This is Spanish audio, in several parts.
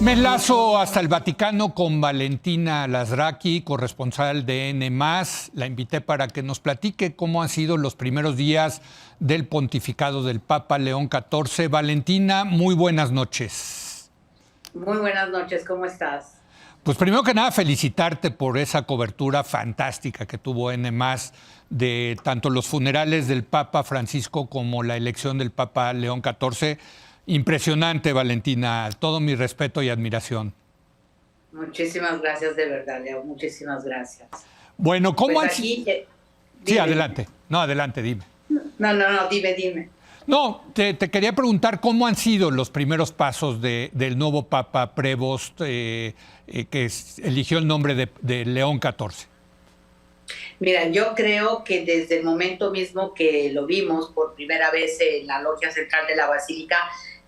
Me enlazo hasta el Vaticano con Valentina Lazraki, corresponsal de N+. La invité para que nos platique cómo han sido los primeros días del pontificado del Papa León XIV. Valentina, muy buenas noches. Muy buenas noches, ¿cómo estás? Pues primero que nada, felicitarte por esa cobertura fantástica que tuvo N+, de tanto los funerales del Papa Francisco como la elección del Papa León XIV. Impresionante, Valentina. Todo mi respeto y admiración. Muchísimas gracias, de verdad, Leo. Muchísimas gracias. Bueno, ¿cómo Pues han aquí, sido? Sí, adelante. No, adelante, dime. No, dime. No, te quería preguntar cómo han sido los primeros pasos del nuevo Papa Prevost, que eligió el nombre de León XIV. Mira, yo creo que desde el momento mismo que lo vimos por primera vez en la logia central de la Basílica,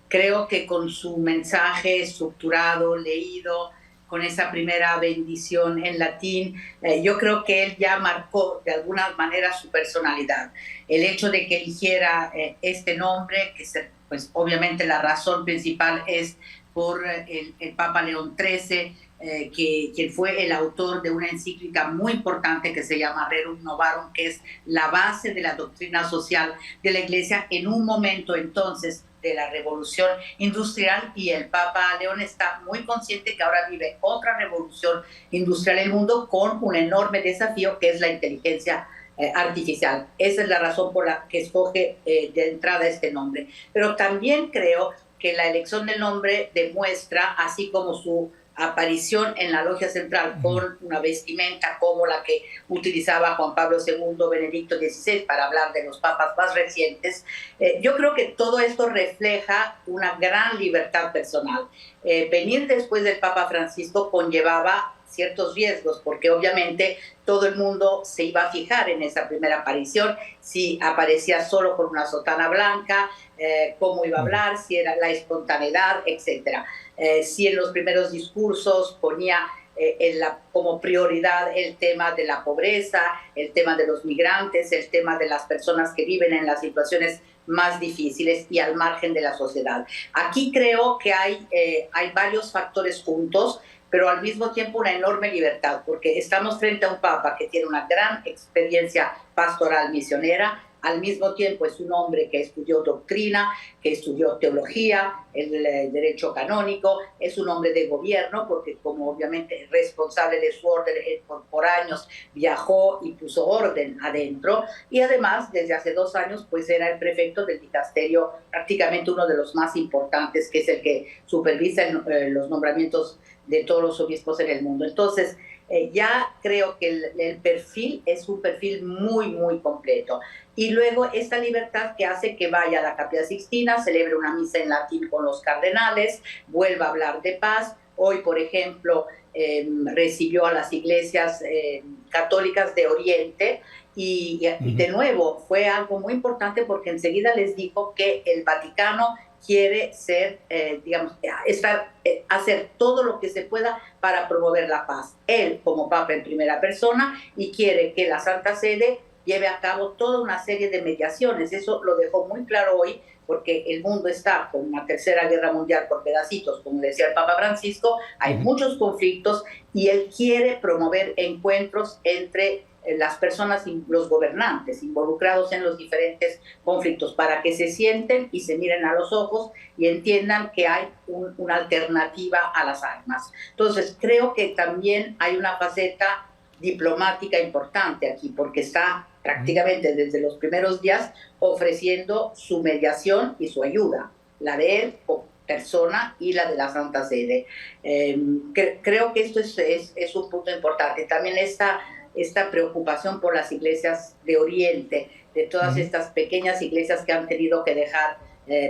creo que con su mensaje estructurado, leído, con esa primera bendición en latín, yo creo que él ya marcó de alguna manera su personalidad. El hecho de que eligiera este nombre, pues obviamente la razón principal es por el Papa León XIII, quien fue el autor de una encíclica muy importante que se llama Rerum Novarum, que es la base de la doctrina social de la Iglesia en un momento entonces de la revolución industrial, y el Papa León está muy consciente que ahora vive otra revolución industrial en el mundo con un enorme desafío que es la inteligencia artificial. Esa es la razón por la que escoge de entrada este nombre. Pero también creo que la elección del nombre demuestra, así como su aparición en la logia central con una vestimenta como la que utilizaba Juan Pablo II, Benedicto XVI, para hablar de los papas más recientes, yo creo que todo esto refleja una gran libertad personal. Venir después del Papa Francisco conllevaba ciertos riesgos, porque obviamente todo el mundo se iba a fijar en esa primera aparición, si aparecía solo con una sotana blanca, cómo iba a hablar, si era la espontaneidad, etc. Si en los primeros discursos ponía como prioridad el tema de la pobreza, el tema de los migrantes, el tema de las personas que viven en las situaciones más difíciles y al margen de la sociedad. Aquí creo que hay varios factores juntos, pero al mismo tiempo una enorme libertad, porque estamos frente a un papa que tiene una gran experiencia pastoral misionera, al mismo tiempo es un hombre que estudió doctrina, que estudió teología, el derecho canónico, es un hombre de gobierno, porque como obviamente responsable de su orden por años viajó y puso orden adentro, y además desde hace 2 años pues era el prefecto del dicasterio, prácticamente uno de los más importantes, que es el que supervisa los nombramientos de todos los obispos en el mundo. Entonces, ya creo que el perfil es un perfil muy, muy completo. Y luego esta libertad que hace que vaya a la Capilla Sixtina, celebre una misa en latín con los cardenales, vuelva a hablar de paz. Hoy, por ejemplo, recibió a las iglesias católicas de Oriente y de nuevo fue algo muy importante, porque enseguida les dijo que el Vaticano quiere hacer todo lo que se pueda para promover la paz. Él como Papa en primera persona, y quiere que la Santa Sede lleve a cabo toda una serie de mediaciones. Eso lo dejó muy claro hoy, porque el mundo está con una tercera guerra mundial por pedacitos, como decía el Papa Francisco, hay muchos conflictos, y él quiere promover encuentros entre las personas, los gobernantes involucrados en los diferentes conflictos, para que se sienten y se miren a los ojos y entiendan que hay una alternativa a las armas. Entonces, creo que también hay una faceta diplomática importante aquí, porque está prácticamente desde los primeros días ofreciendo su mediación y su ayuda, la de él como persona y la de la Santa Sede. Creo que esto es un punto importante. También esta preocupación por las iglesias de Oriente, de todas estas pequeñas iglesias que han tenido que dejar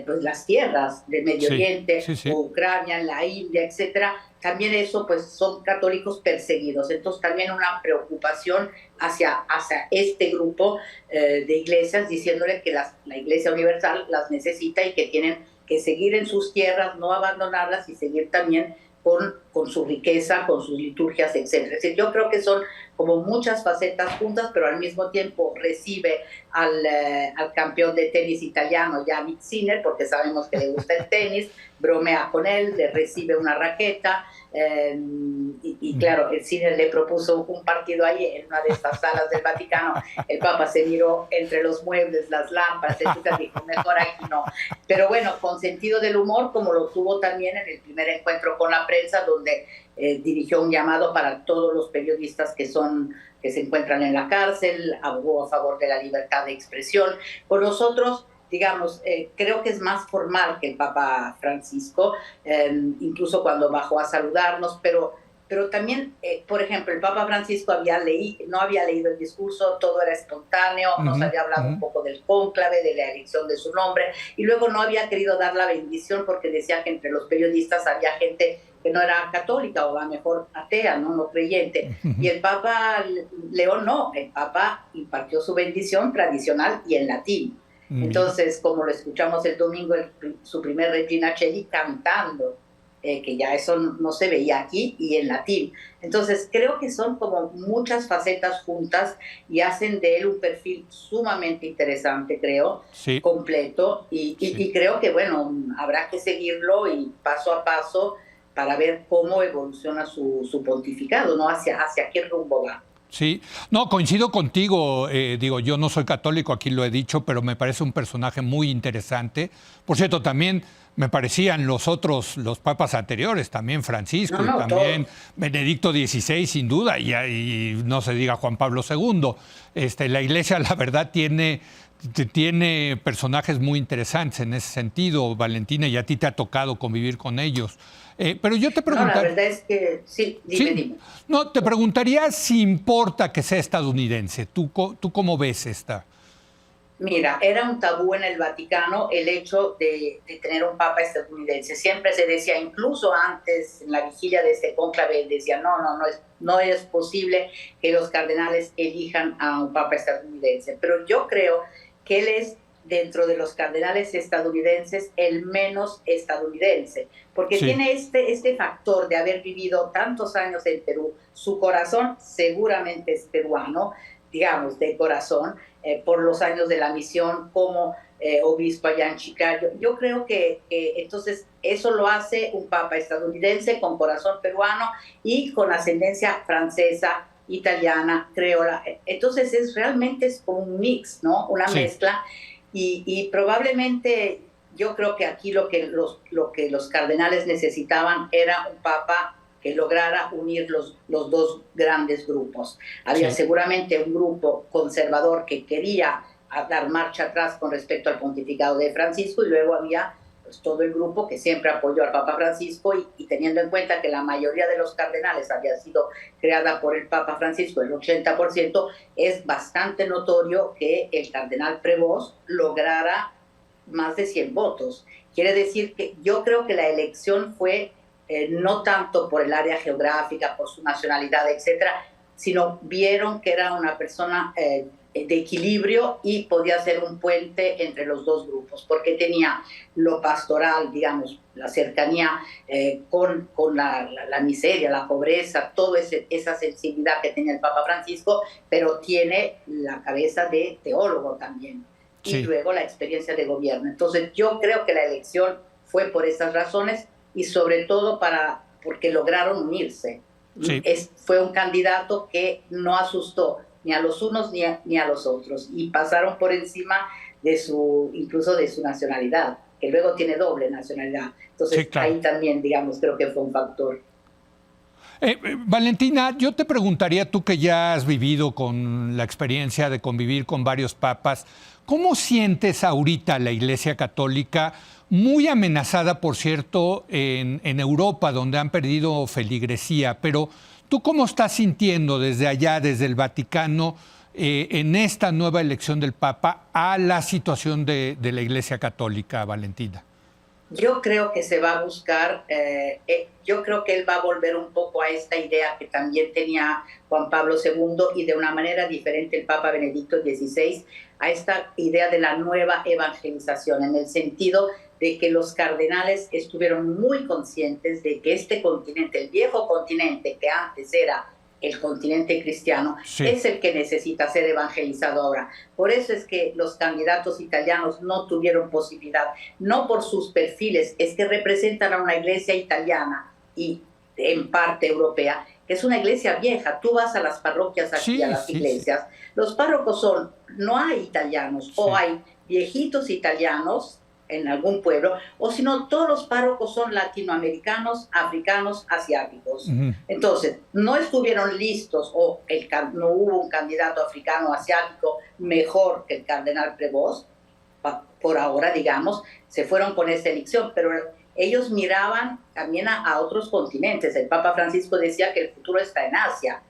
pues las tierras de Medio Oriente, Ucrania, la India, etcétera. También eso, pues son católicos perseguidos. Entonces también una preocupación hacia este grupo de iglesias, diciéndole que la Iglesia Universal las necesita y que tienen que seguir en sus tierras, no abandonarlas, y seguir también con con su riqueza, con sus liturgias, etc. Es decir, yo creo que son como muchas facetas juntas, pero al mismo tiempo recibe al campeón de tenis italiano, Jannik Sinner, porque sabemos que le gusta el tenis, bromea con él, le recibe una raqueta, y claro, el Sinner le propuso un partido ahí en una de estas salas del Vaticano, el Papa se miró entre los muebles, las lámparas, entonces dijo, mejor aquí no. Pero bueno, con sentido del humor, como lo tuvo también en el primer encuentro con la prensa, donde dirigió un llamado para todos los periodistas que se encuentran en la cárcel, abogó a favor de la libertad de expresión. Con nosotros, digamos, creo que es más formal que el Papa Francisco, incluso cuando bajó a saludarnos, pero también, por ejemplo, el Papa Francisco no había leído el discurso, todo era espontáneo, nos había hablado un poco del cónclave, de la elección de su nombre, y luego no había querido dar la bendición porque decía que entre los periodistas había gente que no era católica o a lo mejor atea, no creyente. Y el Papa León no, el Papa impartió su bendición tradicional y en latín. Entonces, como lo escuchamos el domingo, su primer Regina Coeli cantando, que ya eso no se veía aquí, y en latín. Entonces, creo que son como muchas facetas juntas y hacen de él un perfil sumamente interesante, creo, sí, completo, y creo que, bueno, habrá que seguirlo y paso a paso para ver cómo evoluciona su pontificado, ¿no? Hacia qué rumbo va. Sí, no, coincido contigo, digo, yo no soy católico, aquí lo he dicho, pero me parece un personaje muy interesante. Por cierto, también me parecían los papas anteriores, también Francisco, y también todos. Benedicto XVI, sin duda, y no se diga Juan Pablo II. La Iglesia, la verdad, tiene personajes muy interesantes en ese sentido, Valentina, y a ti te ha tocado convivir con ellos. Pero yo te preguntaría... No, la verdad es que sí, dime. No, te preguntaría si importa que sea estadounidense. ¿Tú cómo ves esta? Mira, era un tabú en el Vaticano el hecho de tener un papa estadounidense. Siempre se decía, incluso antes, en la vigilia de este cónclave, decía, no es posible que los cardenales elijan a un papa estadounidense. Pero yo creo que él es, dentro de los cardenales estadounidenses, el menos estadounidense, porque tiene este factor de haber vivido tantos años en Perú. Su corazón seguramente es peruano, digamos, de corazón, por los años de la misión como obispo allá en Chicago. Yo creo que entonces eso lo hace un papa estadounidense con corazón peruano y con ascendencia francesa, italiana, creola. Entonces realmente es como un mix, ¿no? Una mezcla. Y probablemente yo creo que aquí lo que los cardenales necesitaban era un papa que lograra unir los dos grandes grupos. Había seguramente un grupo conservador que quería dar marcha atrás con respecto al pontificado de Francisco, y luego había pues todo el grupo que siempre apoyó al Papa Francisco, y teniendo en cuenta que la mayoría de los cardenales había sido creada por el Papa Francisco, el 80%, es bastante notorio que el cardenal Prevost lograra más de 100 votos. Quiere decir que yo creo que la elección fue no tanto por el área geográfica, por su nacionalidad, etcétera, sino vieron que era una persona de equilibrio y podía ser un puente entre los dos grupos, porque tenía lo pastoral, digamos, la cercanía con la miseria, la pobreza, toda esa sensibilidad que tenía el Papa Francisco, pero tiene la cabeza de teólogo también, y luego la experiencia de gobierno. Entonces yo creo que la elección fue por esas razones, y sobre todo porque lograron unirse. Fue un candidato que no asustó ni a los unos ni a los otros, y pasaron por encima incluso de su nacionalidad, que luego tiene doble nacionalidad. Entonces ahí también, digamos, creo que fue un factor. Valentina, yo te preguntaría, tú que ya has vivido con la experiencia de convivir con varios papas, ¿cómo sientes ahorita la Iglesia Católica, muy amenazada, por cierto, en Europa, donde han perdido feligresía? Pero ¿tú cómo estás sintiendo desde allá, desde el Vaticano, en esta nueva elección del Papa, a la situación de la Iglesia Católica, Valentina? Yo creo que se va a buscar, yo creo que él va a volver un poco a esta idea que también tenía Juan Pablo II y de una manera diferente el Papa Benedicto XVI, a esta idea de la nueva evangelización, en el sentido de que los cardenales estuvieron muy conscientes de que este continente, el viejo continente que antes era el continente cristiano, sí, es el que necesita ser evangelizado ahora. Por eso es que los candidatos italianos no tuvieron posibilidad, no por sus perfiles, es que representan a una iglesia italiana y en parte europea, que es una iglesia vieja. Tú vas a las parroquias aquí, sí, a las iglesias, sí, los párrocos son, no hay italianos, sí, o hay viejitos italianos en algún pueblo, o si no, todos los párrocos son latinoamericanos, africanos, asiáticos. Entonces, no estuvieron listos, o no hubo un candidato africano o asiático mejor que el cardenal Prevost, por ahora, digamos, se fueron con esta elección, pero ellos miraban también a otros continentes. El Papa Francisco decía que el futuro está en Asia,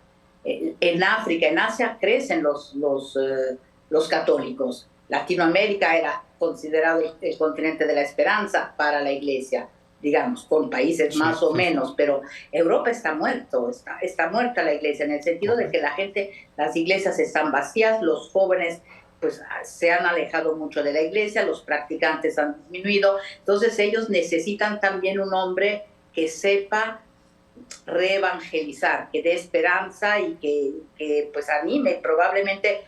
en África, en Asia crecen los católicos. Latinoamérica era considerado el continente de la esperanza para la iglesia, digamos, con países más o menos, pero Europa está muerto, está muerta la iglesia, en el sentido de que la gente, las iglesias están vacías, los jóvenes pues se han alejado mucho de la iglesia, los practicantes han disminuido, entonces ellos necesitan también un hombre que sepa reevangelizar, que dé esperanza y que pues anime. Probablemente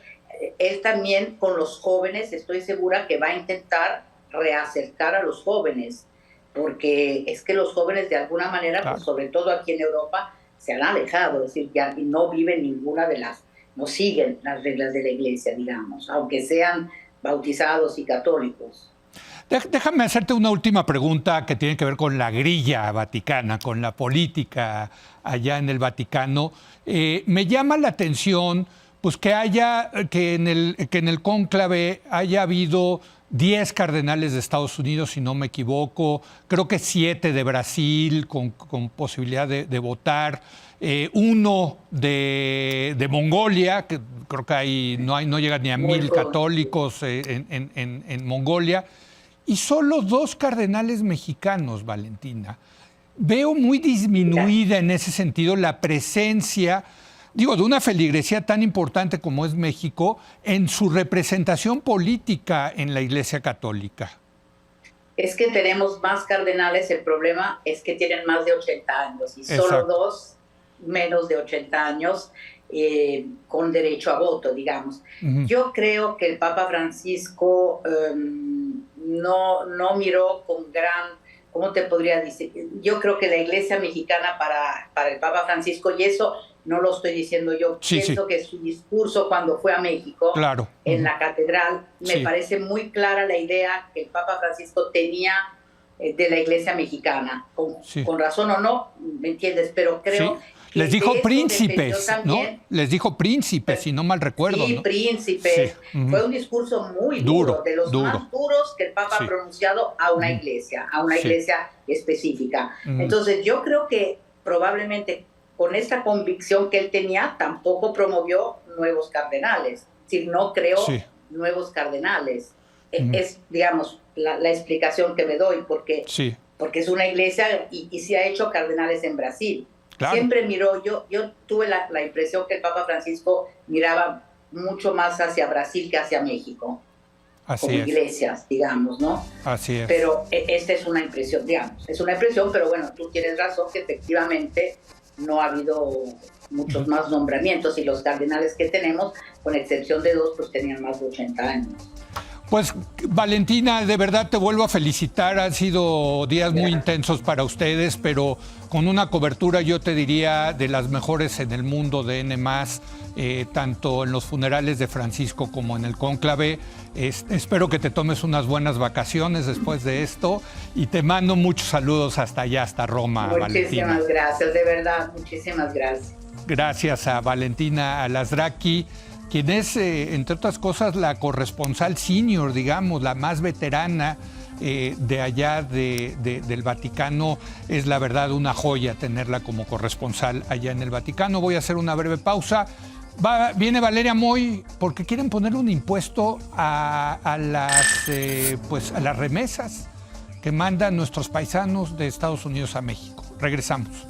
él también con los jóvenes, estoy segura que va a intentar reacercar a los jóvenes, porque es que los jóvenes de alguna manera, claro, pues sobre todo aquí en Europa, se han alejado, es decir, ya no viven ninguna de no siguen las reglas de la iglesia, digamos, aunque sean bautizados y católicos. Déjame hacerte una última pregunta que tiene que ver con la grilla vaticana, con la política allá en el Vaticano. Me llama la atención pues que en el cónclave haya habido 10 cardenales de Estados Unidos, si no me equivoco, creo que 7 de Brasil con posibilidad de votar, uno de Mongolia, que creo que ahí no llegan ni a 1000 católicos en Mongolia, y solo 2 cardenales mexicanos, Valentina. Veo muy disminuida en ese sentido la presencia, digo, de una feligresía tan importante como es México en su representación política en la Iglesia Católica. Es que tenemos más cardenales, el problema es que tienen más de 80 años y solo exacto, 2 menos de 80 años con derecho a voto, digamos. Yo creo que el Papa Francisco no miró con gran, ¿cómo te podría decir? Yo creo que la Iglesia mexicana para el Papa Francisco, y eso no lo estoy diciendo yo, pienso que su discurso cuando fue a México, claro, en la catedral, me parece muy clara la idea que el Papa Francisco tenía de la Iglesia mexicana, con razón o no, ¿me entiendes? Pero creo que les dijo príncipes, ¿no? Les dijo príncipes, si no mal recuerdo. Sí, ¿no? Príncipes. Fue un discurso muy duro, de los más duros que el Papa ha pronunciado a una iglesia, iglesia específica. Entonces yo creo que probablemente con esta convicción que él tenía, tampoco promovió nuevos cardenales, es decir, no creó nuevos cardenales. Es, digamos, la explicación que me doy, porque es una iglesia y se ha hecho cardenales en Brasil. Claro. Siempre miró, yo tuve la impresión que el Papa Francisco miraba mucho más hacia Brasil que hacia México. Así como iglesias, digamos, ¿no? Así es. Pero esta es una impresión, digamos, es una impresión, pero bueno, tú tienes razón que efectivamente no ha habido muchos más nombramientos y los cardenales que tenemos, con excepción de 2, pues tenían más de 80 años. Pues Valentina, de verdad te vuelvo a felicitar, han sido días muy intensos para ustedes, pero con una cobertura yo te diría de las mejores en el mundo de N+, tanto en los funerales de Francisco como en el cónclave. Espero que te tomes unas buenas vacaciones después de esto y te mando muchos saludos hasta allá, hasta Roma, Valentina. Muchísimas gracias, de verdad, muchísimas gracias. Gracias a Valentina Alasraqui, quien es, entre otras cosas, la corresponsal senior, digamos, la más veterana de allá del Vaticano. Es la verdad una joya tenerla como corresponsal allá en el Vaticano. Voy a hacer una breve pausa. Viene Valeria Moy porque quieren poner un impuesto a las remesas. que mandan nuestros paisanos de Estados Unidos a México. Regresamos.